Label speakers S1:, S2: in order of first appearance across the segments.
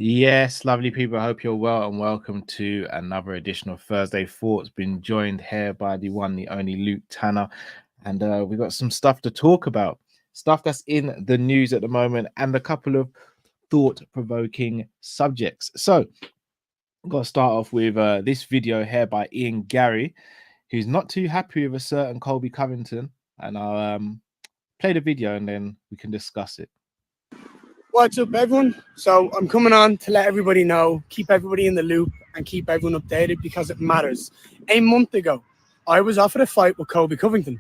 S1: Yes, lovely people. I hope you're well and welcome to another edition of Thursday Thoughts. Been joined here by the one, the only Luke Tanner, and we've got some stuff to talk about, stuff that's in the news at the moment, and a couple of thought-provoking subjects. So, I've got to start off with this video here by Garry, who's not too happy with a certain Colby Covington, and I'll play the video and then we can discuss it.
S2: What's up, everyone? So I'm coming on to let everybody know, keep everybody in the loop and keep everyone updated because it matters. A month ago, I was offered a fight with Colby Covington.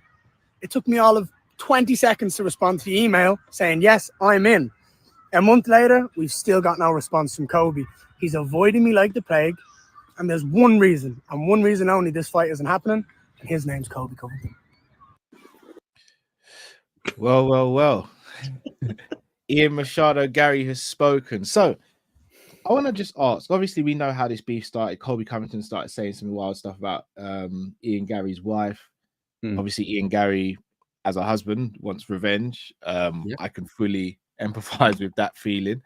S2: It took me all of 20 seconds to respond to the email saying, yes, I'm in. A month later, we've still got no response from Colby. He's avoiding me like the plague. And there's one reason, and one reason only, this fight isn't happening. And his name's Colby Covington.
S1: Well. Ian Machado Garry has spoken. So I want to just ask, obviously we know how this beef started. Colby Covington started saying some wild stuff about Ian Garry's wife. Obviously Ian Garry as a husband wants revenge. I can fully empathize with that feeling.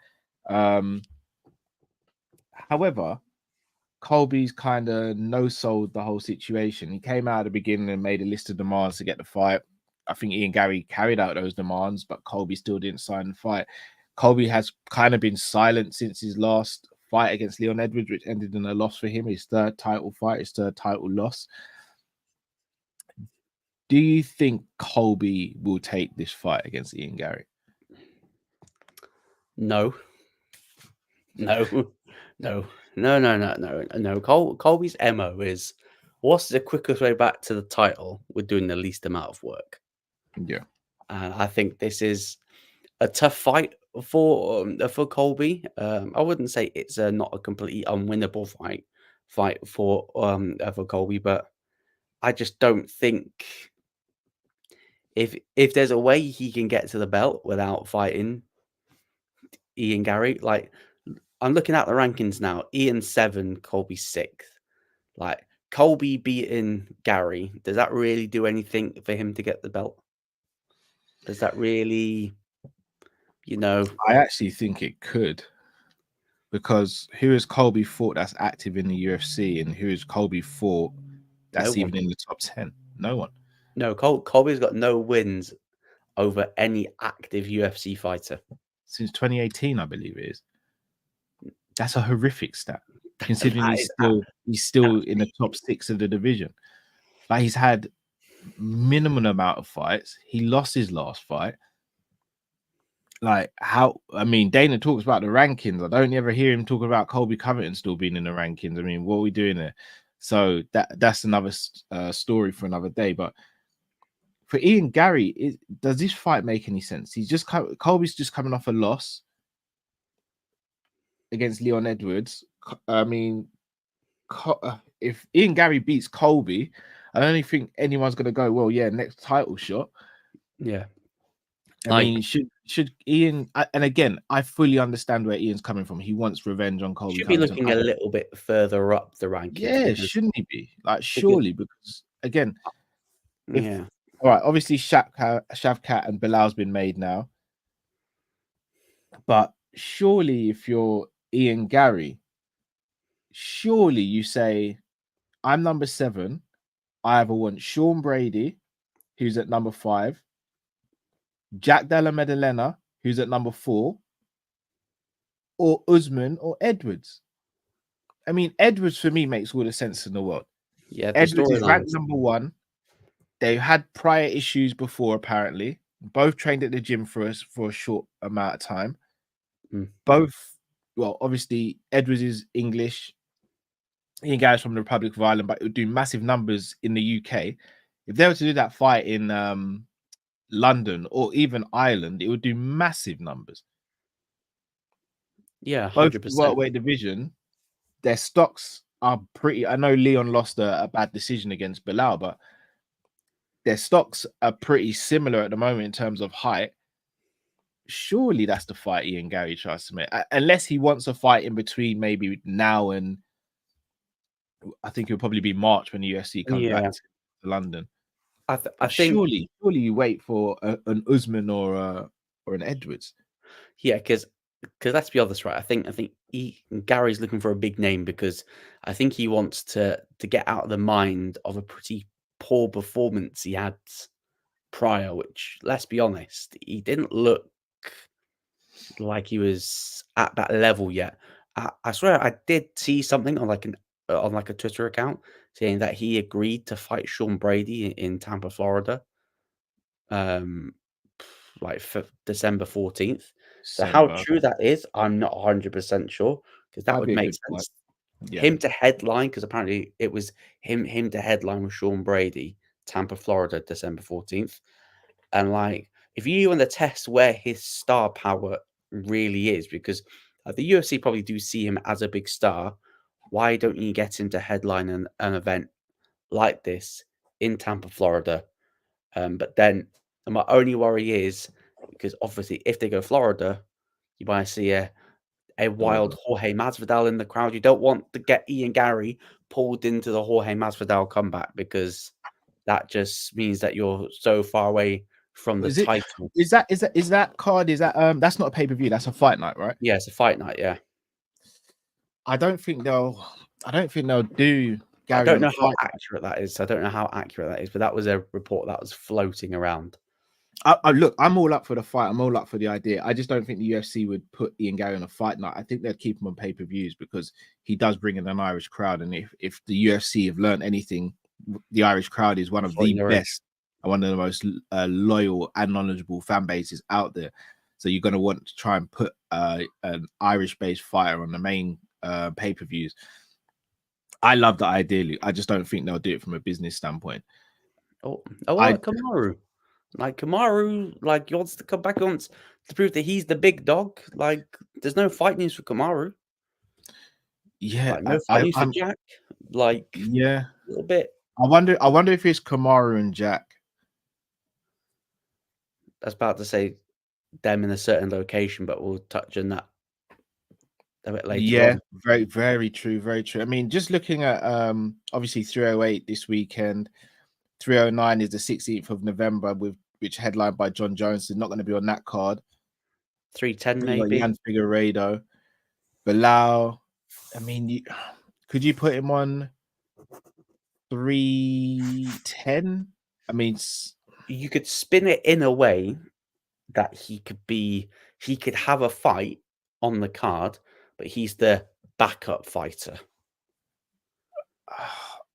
S1: However, Colby's kind of no-sold the whole situation. He came out at the beginning and made a list of demands to get the fight. I think Ian Garry carried out those demands, but Colby still didn't sign the fight. Colby has kind of been silent since his last fight against Leon Edwards, which ended in a loss for him, his third title fight, his third title loss. Do you think Colby will take this fight against Ian Garry?
S3: No. Colby's MO is, what's the quickest way back to the title? We're doing the least amount of work.
S1: Yeah.
S3: I think this is a tough fight for Colby. I wouldn't say it's not a completely unwinnable fight for Colby, but I just don't think if there's a way he can get to the belt without fighting Ian Garry, like I'm looking at the rankings now. Ian 7, Colby 6th. Like Colby beating Garry, does that really do anything for him to get the belt? Does that really,
S1: I actually think it could, because who has Colby fought that's active in the UFC, and who has Colby fought that's even in the top 10? No one.
S3: No, Colby's got no wins over any active UFC fighter
S1: since 2018, I believe it is. That's a horrific stat, considering he's still in the top 6 of the division. Like, he's had minimum amount of fights. He lost his last fight. Like, Dana talks about the rankings. I don't ever hear him talk about Colby Covington still being in the rankings. I mean, what are we doing there? So that's another story for another day. But for Ian Garry, does this fight make any sense? Colby's just coming off a loss against Leon Edwards. I mean, if Ian Garry beats Colby, I don't think anyone's going to go, well, yeah, next title shot.
S3: Yeah.
S1: I mean, should Ian, and again, I fully understand where Ian's coming from. He wants revenge on Colby.
S3: Should be looking a little bit further up the rankings.
S1: Yeah, shouldn't he be? Like, surely, because again, all right, obviously Shavkat and Bilal's been made now. But surely if you're Ian Garry, surely you say, I'm number 7. I either want Sean Brady, who's at number 5, Jack Della Maddalena, who's at number 4, or Usman or Edwards. I mean, Edwards for me makes all the sense in the world.
S3: Yeah,
S1: Edwards is ranked number 1. They had prior issues before, apparently. Both trained at the gym for a short amount of time. Both, well, obviously Edwards is English. Ian Garry's from the Republic of Ireland, but it would do massive numbers in the UK. If they were to do that fight in London or even Ireland, it would do massive numbers.
S3: Yeah, 100%.
S1: Both the welterweight division, their stocks are pretty. I know Leon lost a bad decision against Bilal, but their stocks are pretty similar at the moment in terms of height. Surely that's the fight Ian Garry tries to make, unless he wants a fight in between, maybe now and I think it'll probably be March when the UFC comes back to London.
S3: I think
S1: surely you wait for an Usman or an Edwards.
S3: Yeah, because because let's be honest, right? I think Gary's looking for a big name because I think he wants to get out of the mind of a pretty poor performance he had prior. Which, let's be honest, he didn't look like he was at that level yet. I swear I did see something on like a Twitter account saying that he agreed to fight Sean Brady in Tampa, Florida, um, like for December 14th. So how
S1: December.
S3: true that is, I'm not 100% sure because that
S1: Might
S3: would
S1: be a
S3: make
S1: good fight.
S3: sense.
S1: Yeah.
S3: Him to headline because apparently it was him to headline with Sean Brady, Tampa, Florida, December 14th. And like, if you want to test where his star power really is, because the UFC probably do see him as a big star, why don't you get him to headline an event like this in Tampa, Florida? But then my only worry is because obviously if they go Florida, you might see a wild Jorge Masvidal in the crowd. You don't want to get Ian Garry pulled into the Jorge Masvidal comeback because that just means that you're so far away from the title.
S1: Is that card? Is that that's not a pay-per-view, that's a fight night, right?
S3: Yeah, it's a fight night, yeah.
S1: I don't think they'll do Garry.
S3: I don't know how accurate that is. But that was a report that was floating around.
S1: Look, I'm all up for the fight. I'm all up for the idea. I just don't think the UFC would put Ian Garry on a fight night. I think they'd keep him on pay-per-views because he does bring in an Irish crowd. And if the UFC have learned anything, the Irish crowd is one of the best and one of the most loyal and knowledgeable fan bases out there. So you're going to want to try and put an Irish-based fighter on the main pay-per-views. I love that ideally. I just don't think they'll do it from a business standpoint.
S3: Kamaru. Like Kamaru, like he wants to come back, wants to prove that he's the big dog. Like there's no fight news for Kamaru.
S1: Yeah,
S3: like, no fight news for Jack. Like
S1: yeah,
S3: a little bit.
S1: I wonder if it's Kamaru and Jack.
S3: I was about to say them in a certain location, but we'll touch on that a bit later on.
S1: Very, very true, very true. I mean, just looking at obviously 308 this weekend, 309 is the 16th of November, which headlined by John Jones. Is not going to be on that card.
S3: 310 maybe.
S1: Jan Figueiredo, Bilal. I mean, could you put him on 310? I mean,
S3: you could spin it in a way that he could have a fight on the card, but he's the backup fighter.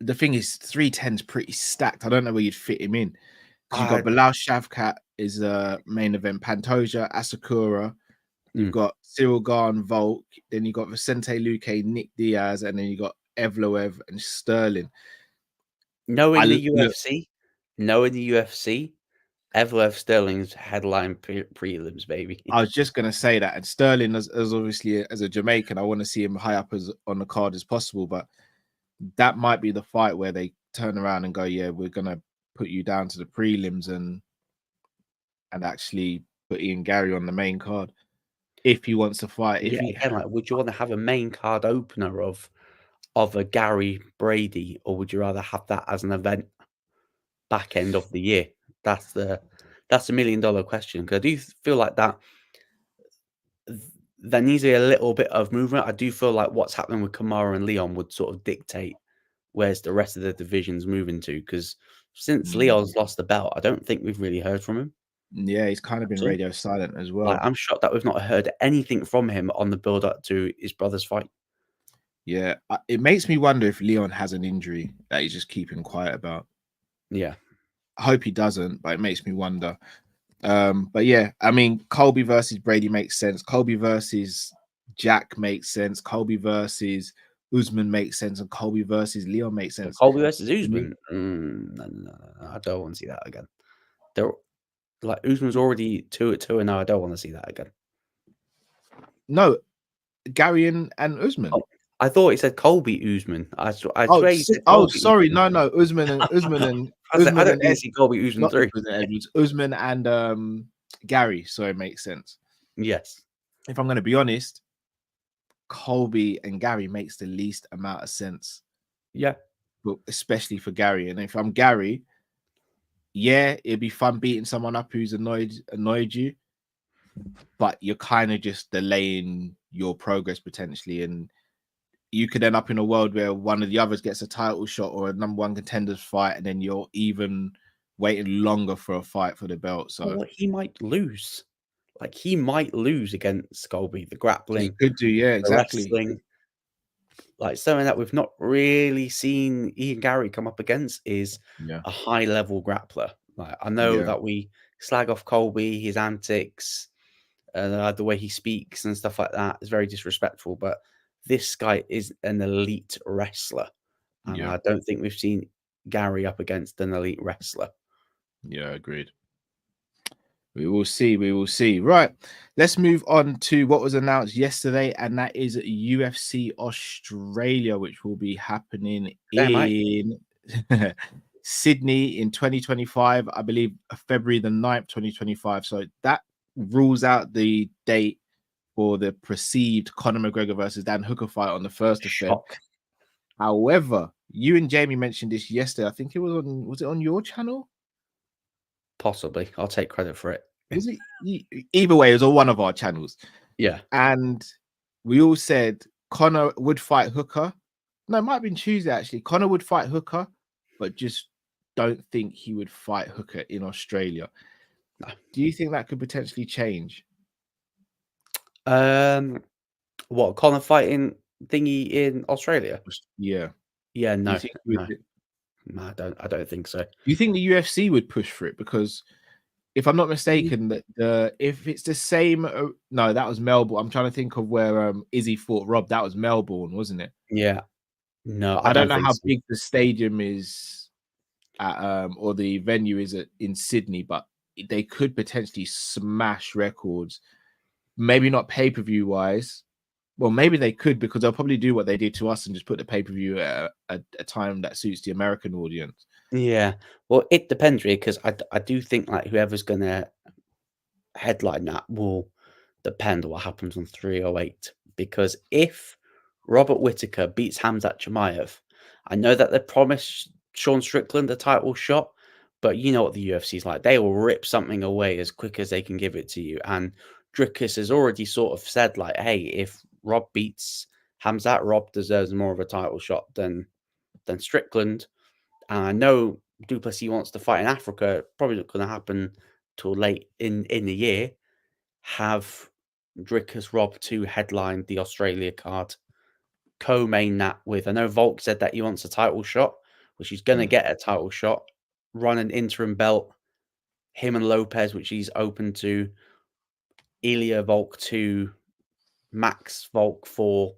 S1: The thing is, 310 is pretty stacked. I don't know where you'd fit him in. You've got Bilal Shavkat is a main event, Pantoja, Asakura. You've got Cyril Gane, Volk. Then you got Vicente Luque, Nick Diaz, and then you got Evloev and Sterling.
S3: Knowing the UFC, Evloev Sterling's headline prelims, baby.
S1: I was just gonna say that, and Sterling, as obviously as a Jamaican, I want to see him high up as on the card as possible. But that might be the fight where they turn around and go, "Yeah, we're gonna put you down to the prelims and actually put Ian Garry on the main card if he wants to fight."
S3: Would you want to have a main card opener of a Garry Brady, or would you rather have that as an event back end of the year? That's $1 million question, because I do feel like that there needs to be a little bit of movement. I do feel like what's happening with Kamaru and Leon would sort of dictate where's the rest of the divisions moving to, because since Leon's lost the belt, I don't think we've really heard from him.
S1: Yeah, he's kind of been radio silent as well.
S3: Like, I'm shocked that we've not heard anything from him on the build up to his brother's fight.
S1: Yeah, it makes me wonder if Leon has an injury that he's just keeping quiet about.
S3: Yeah,
S1: I hope he doesn't, but it makes me wonder. But yeah, I mean, Colby versus Brady makes sense. Colby versus Jack makes sense. Colby versus Usman makes sense, and Colby versus Leon makes sense.
S3: Colby versus Usman, no, I don't want to see that again. Like Usman's already 2-2, and now I don't want to see that again.
S1: No, Garry and Usman.
S3: Oh, I thought he said Colby Usman.
S1: Sorry, no, Usman and Usman
S3: I don't need to see Colby Usman 3.
S1: Usman and Garry, so it makes sense.
S3: Yes.
S1: If I'm going to be honest, Colby and Garry makes the least amount of sense.
S3: Yeah.
S1: But especially for Garry. And if I'm Garry, yeah, it'd be fun beating someone up who's annoyed you. but you're kind of just delaying your progress potentially, and you could end up in a world where one of the others gets a title shot or a number one contenders fight, and then you're even waiting longer for a fight for the belt. So
S3: Or he might lose. Like, he might lose against Colby. The
S1: he
S3: grappling,
S1: could do, yeah,
S3: the
S1: exactly.
S3: wrestling. Like, something that we've not really seen Ian Garry come up against is
S1: Yeah,
S3: a high-level grappler. Like, I know
S1: yeah,
S3: that we slag off Colby, his antics, the way he speaks and stuff like that is very disrespectful, but this guy is an elite wrestler, and
S1: yeah,
S3: I don't think we've seen Garry up against an elite wrestler.
S1: yeah, agreed. We will see. We will see. Right. Let's move on to what was announced yesterday, and that is UFC Australia, which will be happening
S3: There, mate.
S1: in Sydney in 2025, I believe February the 9th, 2025. So that rules out the date for the perceived Conor McGregor versus Dan Hooker fight on the 1st of Feb.
S3: Shock.
S1: However, you and Jamie mentioned this yesterday. I think it was it on your channel?
S3: Possibly. I'll take credit for it.
S1: Was it? Either way, it was on one of our channels.
S3: Yeah.
S1: And we all said Conor would fight Hooker. No, it might have been Tuesday actually. Conor would fight Hooker, but just don't think he would fight Hooker in Australia.
S3: No.
S1: Do you think that could potentially change?
S3: What, Conor fighting thingy in Australia?
S1: Yeah.
S3: Yeah,
S1: Do
S3: no.
S1: you think he would,
S3: No, I don't think so.
S1: do you think the UFC would push for it? Because if I'm not mistaken, that if it's the same, no, that was Melbourne. I'm trying to think of where Izzy fought Rob. That was Melbourne, wasn't it?
S3: Yeah. No,
S1: I don't know
S3: think
S1: how
S3: so.
S1: big the stadium is at, or the venue is in Sydney, but they could potentially smash records. Maybe not pay-per-view wise. Well, maybe they could, because they'll probably do what they did to us and just put the pay-per-view at a time that suits the American audience.
S3: Yeah. Well, it depends really, because I do think like whoever's gonna headline that will depend on what happens on 308. Because if Robert Whittaker beats Hamzat Chimaev, I know that they promised Sean Strickland a title shot, but you know what the UFC's like. They will rip something away as quick as they can give it to you. And Dricus has already sort of said, like, hey, if Rob beats Hamzat, Rob deserves more of a title shot than Strickland. And I know Duplessis wants to fight in Africa. Probably not going to happen till late in the year. Have Dricus Rob to headline the Australia card, co-main that with. I know Volk said that he wants a title shot, which he's going to get a title shot. Run an interim belt. Him and Lopez, which he's open to. Ilya Volk 2, Max Volk 4.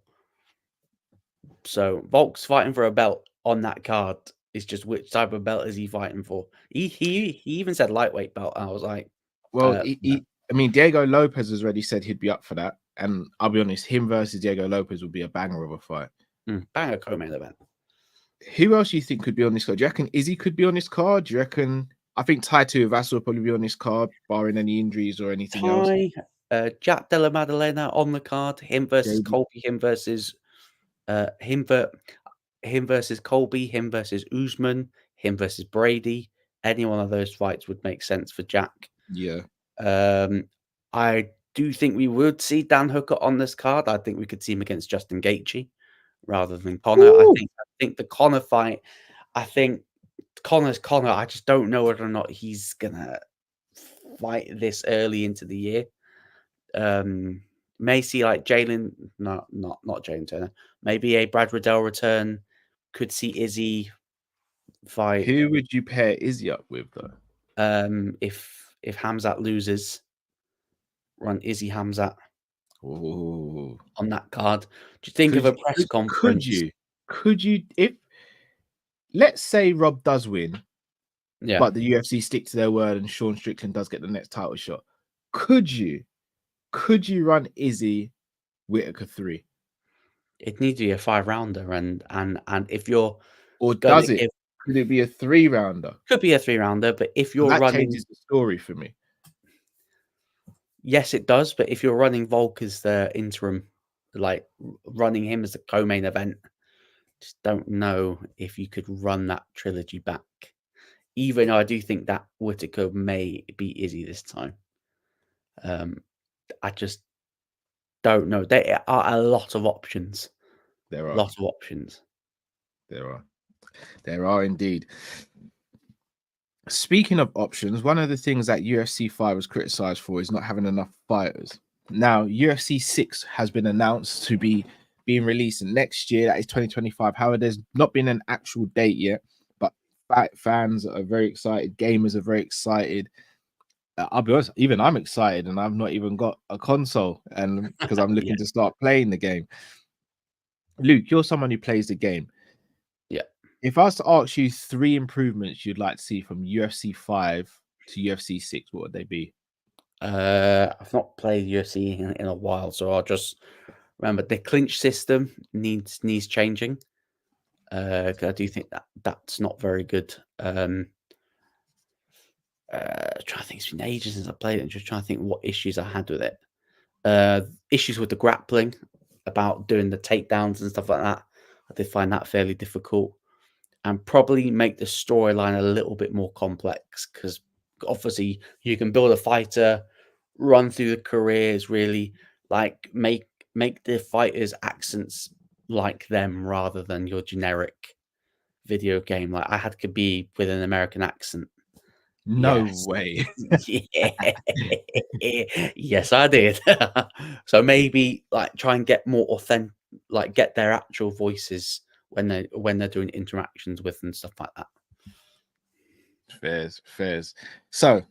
S3: So Volk's fighting for a belt on that card. It's just which type of belt is he fighting for? He even said lightweight belt. And I was like,
S1: Well,
S3: no.
S1: I mean, Diego Lopez has already said he'd be up for that, and I'll be honest, him versus Diego Lopez would be a banger of a fight.
S3: Banger co-main event.
S1: Who else do you think could be on this card? Do you reckon Izzy could be on this card? Do you reckon? I think Tai Tuivasa will probably be on this card, barring any injuries or anything else.
S3: Jack Della Maddalena on the card. Him versus Colby. Him versus Colby. Him versus Usman. Him versus Brady. Any one of those fights would make sense for Jack.
S1: Yeah.
S3: I do think we would see Dan Hooker on this card. I think we could see him against Justin Gaethje rather than Conor. I think the Conor fight. I think Conor's Conor. I just don't know whether or not he's gonna fight this early into the year. May see like Jalen, not Jalen Turner. Maybe a Brad Riddell return. Could see Izzy fight.
S1: Who would you pair Izzy up with though?
S3: If Hamzat loses, run Izzy Hamzat on that card. Do you think of a press conference?
S1: Could you if let's say Rob does win, but the UFC stick to their word and Sean Strickland does get the next title shot, could you run Izzy Whittaker 3?
S3: It needs to be a 5-rounder, and if you're
S1: could it be a 3-rounder?
S3: Could be a 3-rounder, but if you're
S1: that
S3: running,
S1: changes the story for me.
S3: Yes, it does. But if you're running Volk as the interim, like running him as the co-main event, just don't know if you could run that trilogy back. Even though I do think that Whittaker may be Izzy this time. I just don't know. There are a lot of options.
S1: There are.
S3: Lot of options.
S1: There are indeed. Speaking of options, one of the things that UFC 5 was criticized for is not having enough fighters. Now, UFC 6 has been announced to be being released next year. That is 2025. However, there's not been an actual date yet, but fans are very excited. Gamers are very excited. I'll be honest, even I'm excited, and I've not even got a console, and because I'm looking to start playing the game. Luke, you're someone who plays the game.
S3: Yeah.
S1: If I was to ask you 3 improvements you'd like to see from UFC 5 to UFC 6, what would they be?
S3: I've not played UFC in a while, so I'll just remember the clinch system needs changing. 'Cause I do think that's not very good. Trying to think, it's been ages since I played it. Just trying to think what issues I had with it. Issues with the grappling, about doing the takedowns and stuff like that. I did find that fairly difficult, and probably make the storyline a little bit more complex, because obviously you can build a fighter, run through the careers, really like make the fighters' accents like them rather than your generic video game. Like I had Khabib with an American accent.
S1: No
S3: Yes.
S1: way.
S3: Yeah. Yes, I did. So maybe like try and get more authentic, like get their actual voices when they're doing interactions with and stuff like that.
S1: Fairs. So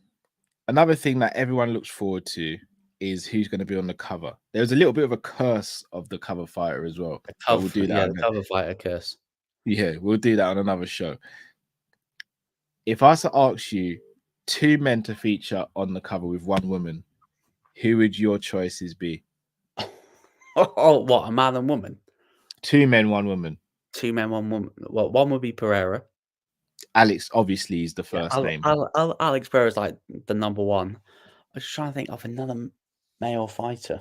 S1: another thing that everyone looks forward to is who's going to be on the cover. There's a little bit of a curse of the cover fighter as well. But we'll do that.
S3: The cover fighter curse.
S1: Yeah, we'll do that on another show. If I was to ask you 2 men to feature on the cover with 1 woman, who would your choices be?
S3: Oh, what, a man and woman?
S1: 2 men, 1 woman.
S3: 2 men, 1 woman. Well, one would be Pereira.
S1: Alex obviously is the first name.
S3: Alex Pereira is like the number 1. I'm just trying to think of another male fighter.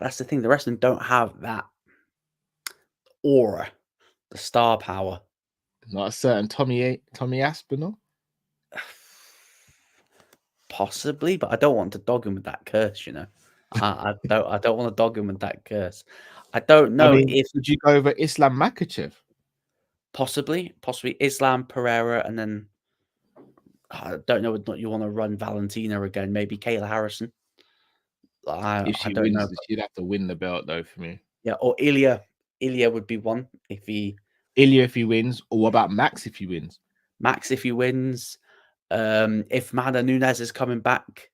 S3: That's the thing. The rest of them don't have that aura, the star power.
S1: Not a certain Tommy Aspinall.
S3: Possibly, but I don't want to dog him with that curse. You know, I don't want to dog him with that curse. I don't know if
S1: would you go over Islam Makhachev?
S3: Possibly Islam, Pereira, and then I don't know whether you want to run Valentina again. Maybe Kayla Harrison.
S1: If she
S3: don't
S1: wins,
S3: know.
S1: she'd have to win the belt though for me.
S3: Yeah, or Ilya. Ilya would be one if he.
S1: Ilya if he wins, or what about Max if he wins?
S3: Max if he wins. If Amanda Nunes is coming back,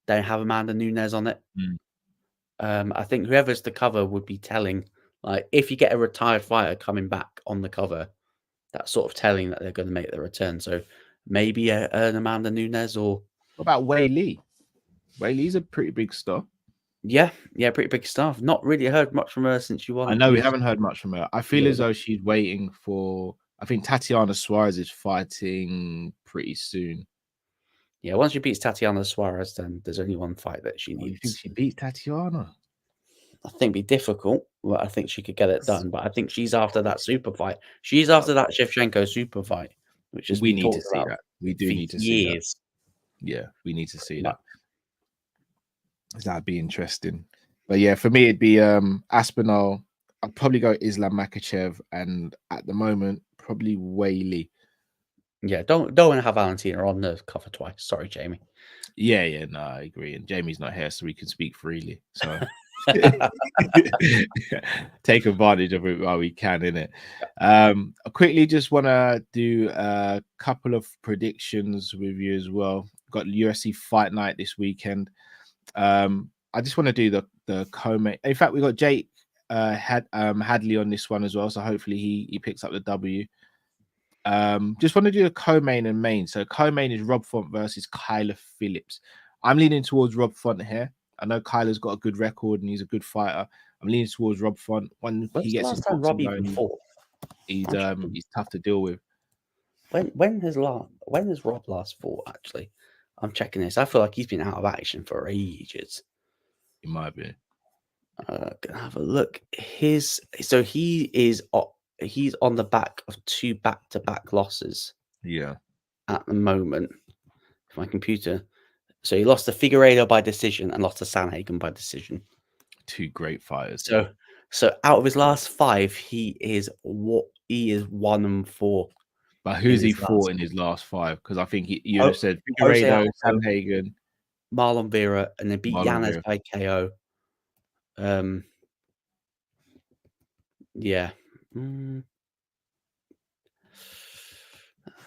S3: they have Amanda Nunes on it. I think whoever's the cover would be telling. Like if you get a retired fighter coming back on the cover, that's sort of telling that they're going to make their return. So maybe an Amanda Nunes, or
S1: what about Wei Li? Wei Li's a pretty big star.
S3: Yeah, pretty big stuff. Not really heard much from her since she won.
S1: I know we haven't heard much from her. I feel as though she's waiting for. I think Tatiana Suarez is fighting pretty soon.
S3: Yeah, once she beats Tatiana Suarez, then there's only one fight that she needs.
S1: You think she beats Tatiana?
S3: I think it'd be difficult, but I think she could get it done. But I think she's after that super fight. She's after that Shevchenko super fight, which is
S1: we need to see that. We do need to see that. Yeah, we need to see that. That'd be interesting. But yeah, for me, it'd be Aspinall. I'd probably go Islam Makhachev, and at the moment, probably Wei Li.
S3: Yeah, don't want to have Valentina on the cover twice. Sorry, Jamie.
S1: Yeah, no, I agree. And Jamie's not here, so we can speak freely. So take advantage of it while we can, innit? I quickly just want to do a couple of predictions with you as well. Got UFC Fight Night this weekend. I just want to do the co-main. In fact, we got Jake Hadley on this one as well, so hopefully he picks up the W. Just want to do a co-main and main. So co-main is Rob Font versus Kyler Phillips. I'm leaning towards Rob Font here. I know Kyler's got a good record and he's a good fighter. I'm leaning towards Rob Font. When he gets his boxing going, he's tough to deal with.
S3: When has Rob last fought? Actually, I'm checking this. I feel like he's been out of action for ages.
S1: He might be.
S3: Gonna have a look. He's on the back of 2 back-to-back losses.
S1: Yeah.
S3: At the moment, if my computer So he lost to Figueiredo by decision and lost to Sanhagen by decision.
S1: 2 great fighters.
S3: So out of his last 5, he is 1-4.
S1: But who's he fought in his last 5? Because I think you'd have said
S3: Jose
S1: Figueiredo,
S3: Aldo,
S1: Sanhagen,
S3: Marlon Vera, and then beat
S1: Marlon
S3: Yanez
S1: Vera.
S3: by KO. Yeah.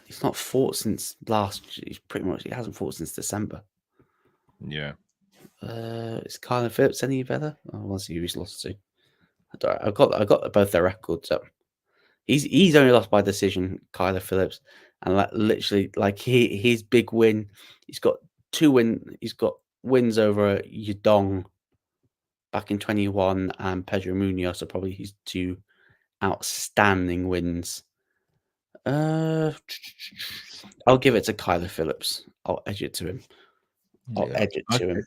S3: He's not fought since he hasn't fought since December.
S1: Yeah.
S3: Is Kyler Phillips any better? I want to see who he's lost to. I've got both their records up. He's only lost by decision, Kyler Phillips, and literally his big win. He's got 2 wins. He's got wins over Yudong back in 21 and Pedro Munoz are probably his 2 outstanding wins. I'll give it to Kyler Phillips. I'll edge it to him.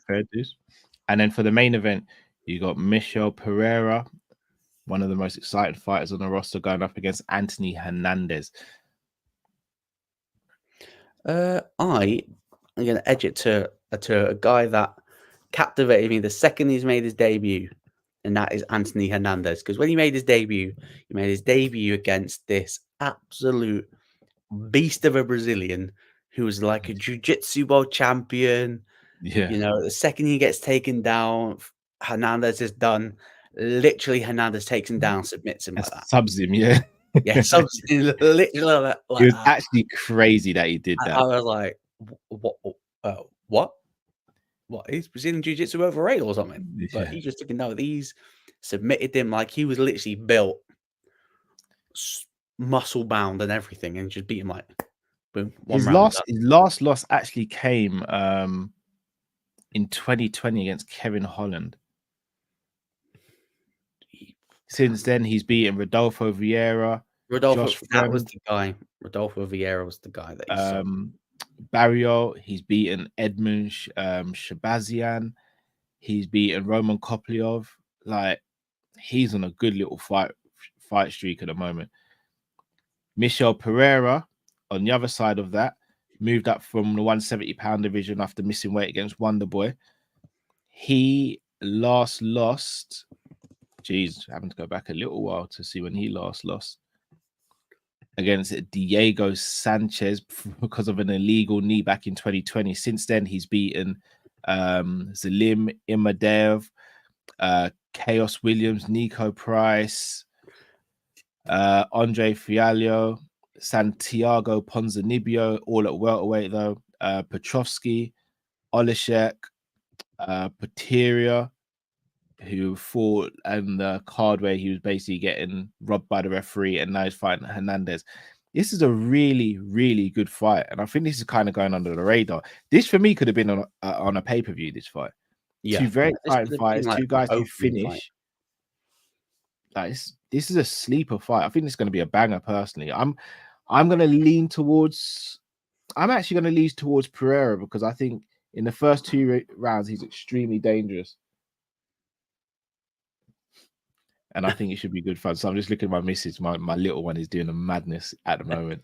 S1: Fair dues. And then for the main event, you got Michel Pereira, one of the most exciting fighters on the roster, going up against Anthony Hernandez.
S3: I'm going to edge it to a guy that captivated me the second he's made his debut, and that is Anthony Hernandez. Because when he made his debut against this absolute beast of a Brazilian who was like a jiu-jitsu world champion.
S1: Yeah.
S3: You know, the second he gets taken down, Hernandez is done. Literally, Hernandez takes him down, submits him like that.
S1: Subs him, yeah.
S3: Yeah, subs him literally like
S1: it was
S3: that.
S1: actually crazy that he did that.
S3: I was like, what? What? Is Brazilian Jiu-Jitsu overrated or something?
S1: Yeah.
S3: But he just took him down with ease, submitted him like he was literally built, muscle bound and everything, and just beat him like boom.
S1: His last loss actually came in 2020 against Kevin Holland. Since then, he's beaten Rodolfo Vieira.
S3: That was the guy. Rodolfo Vieira was the guy that he
S1: Barrio. He's beaten Edmund Shabazian. He's beaten Roman Koplyov. Like, he's on a good little fight streak at the moment. Michel Pereira, on the other side of that, moved up from the 170-pound division after missing weight against Wonderboy. He last lost. Jeez, having to go back a little while to see when he last lost against Diego Sanchez because of an illegal knee back in 2020. Since then, he's beaten Zalim Imadev, Chaos Williams, Nico Price, Andre Fiallo, Santiago Ponzinibbio, all at welterweight though, Petrovsky, Oleszek, Pateria, who fought in the card where he was basically getting robbed by the referee, and now he's fighting Hernandez. This is a really, really good fight, and I think this is kind of going under the radar. This for me could have been on a pay-per-view. This fight, two very exciting fights, like 2 guys who finish. Like this is a sleeper fight. I think it's going to be a banger. Personally, I'm going to lean towards. I'm actually going to lean towards Pereira because I think in the first 2 rounds he's extremely dangerous. And I think it should be good fun. So I'm just looking at my missus. My little one is doing a madness at the moment.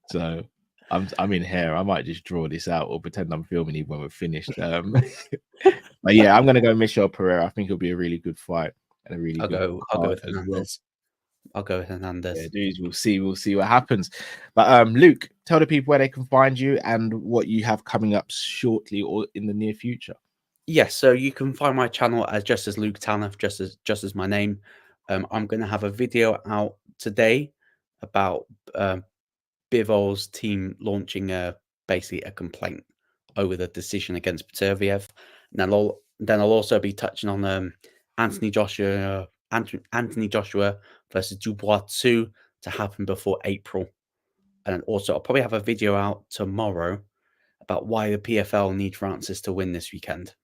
S1: So I'm in here. I might just draw this out or pretend I'm filming even when we're finished. But yeah, I'm gonna go Michel Pereira. I think it'll be a really good fight and a really good.
S3: I'll go with Hernandez. I'll go with Hernandez.
S1: Yeah, dudes, we'll see what happens. But Luke, tell the people where they can find you and what you have coming up shortly or in the near future.
S3: Yes, so you can find my channel as just as Luke Tanner, just as my name. I'm going to have a video out today about Bivol's team launching basically a complaint over the decision against Peterviev. And then I'll also be touching on Anthony Joshua versus Dubois 2 to happen before April. And then also I'll probably have a video out tomorrow about why the PFL need Francis to win this weekend.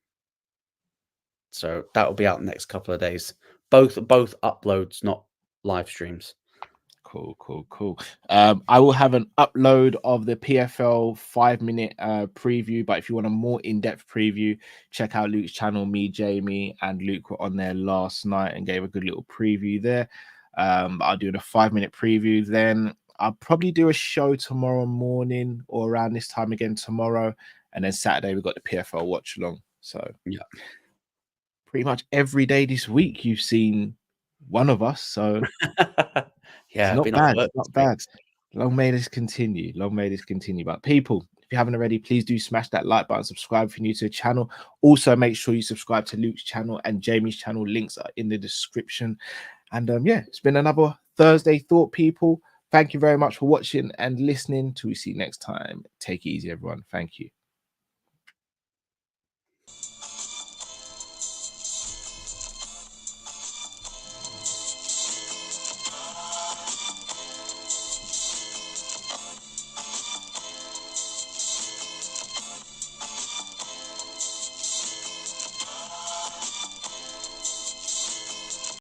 S3: So that will be out the next couple of days. Both uploads, not live streams.
S1: Cool. I will have an upload of the PFL 5-minute preview, but if you want a more in-depth preview, check out Luke's channel. Me, Jamie, and Luke were on there last night and gave a good little preview there. I'll do a 5-minute preview. Then I'll probably do a show tomorrow morning or around this time again tomorrow, and then Saturday we got the PFL watch along. So
S3: yeah,
S1: pretty much every day this week you've seen one of us. So
S3: yeah,
S1: it's not
S3: been off
S1: bad.
S3: work
S1: It's not
S3: this week.
S1: bad. Long may this continue. Long may this continue. But people, if you haven't already, please do smash that like button, subscribe if you're new to the channel. Also, make sure you subscribe to Luke's channel and Jamie's channel. Links are in the description. And yeah, it's been another Thursday Thought, people. Thank you very much for watching and listening. Till we see you next time. Take it easy, everyone. Thank you.